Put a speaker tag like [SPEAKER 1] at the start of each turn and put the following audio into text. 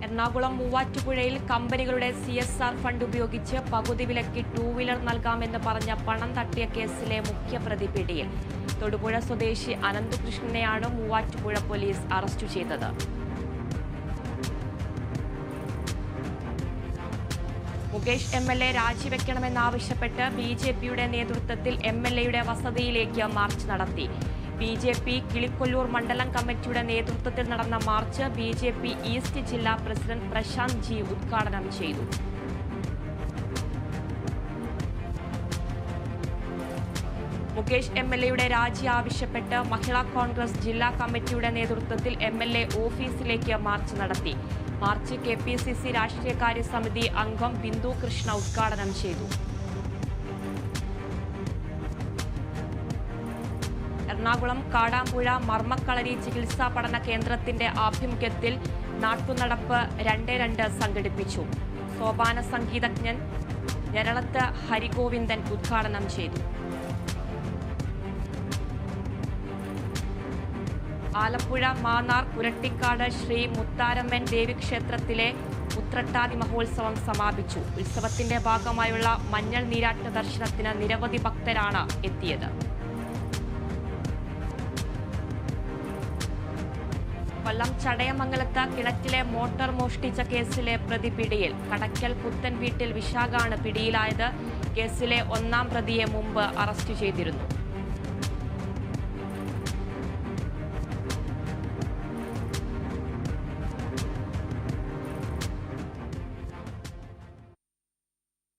[SPEAKER 1] എറണാകുളം മൂവാറ്റുപുഴയിൽ കമ്പനികളുടെ CSR fund ഉപയോഗിച്ച് പകുതി വിലയ്ക്ക് 2 വീലർ നൽകാമെന്ന് പറഞ്ഞ പണം തട്ടിയ കേസിലെ മുഖ്യപ്രതി പിടിയിൽ. തൊടുപുഴ സ്വദേശി അനന്തകൃഷ്ണനെയാണ് മൂവാറ്റുപുഴ പോലീസ് അറസ്റ്റ് ചെയ്തത്. മുകേഷ് MLA രാജിവെക്കണമെന്നാവശ്യപ്പെട്ട് BJPയുടെ നേതൃത്വത്തിൽ MLAയുടെ വസതിയിലേക്ക് മാർച്ച് നടത്തി. BJP കിളിക്കൊല്ലൂർ മണ്ഡലം കമ്മിറ്റിയുടെ നേതൃത്വത്തിൽ നടന്ന മാർച്ച് BJP ഈസ്റ്റ് ജില്ലാ പ്രസിഡന്റ് പ്രശാന്ത് G ഉദ്ഘാടനം ചെയ്തു. മുകേഷ് MLAയുടെ രാജി ആവശ്യപ്പെട്ട് മഹിളാ കോൺഗ്രസ് ജില്ലാ കമ്മിറ്റിയുടെ നേതൃത്വത്തിൽ MLA ഓഫീസിലേക്ക് മാർച്ച് നടത്തി. മാർച്ച് KPCC രാഷ്ട്രീയകാര്യ സമിതി അംഗം ബിന്ദു കൃഷ്ണ ഉദ്ഘാടനം ചെയ്തു. എറണാകുളം കാടാമ്പുഴ മർമ്മക്കളരി ചികിത്സാ പഠന കേന്ദ്രത്തിന്റെ ആഭിമുഖ്യത്തിൽ നാട്ടുനടപ്പ് 2-2 സംഘടിപ്പിച്ചു. സോപാന സംഗീതജ്ഞൻ ഞരളത്ത് ഹരിഗോവിന്ദൻ ഉദ്ഘാടനം ചെയ്തു. ആലപ്പുഴ മാന്നാർ കുരട്ടിക്കാട് ശ്രീ മുത്താരമ്മൻ ദേവീക്ഷേത്രത്തിലെ ഉത്രട്ടാതി മഹോത്സവം സമാപിച്ചു. ഉത്സവത്തിന്റെ ഭാഗമായുള്ള മഞ്ഞൾ നീരാട്ട് ദർശനത്തിന് നിരവധി ഭക്തരാണ് എത്തിയത്. കൊല്ലം ചടയമംഗലത്ത് കിണറ്റിലെ മോട്ടോർ മോഷ്ടിച്ച കേസിലെ പ്രതി പിടിയിൽ. കടയ്ക്കൽ പുത്തൻ വീട്ടിൽ വിശാഖാണ് പിടിയിലായത്. കേസിലെ 1-ാം പ്രതിയെ മുമ്പ് അറസ്റ്റ് ചെയ്തിരുന്നു.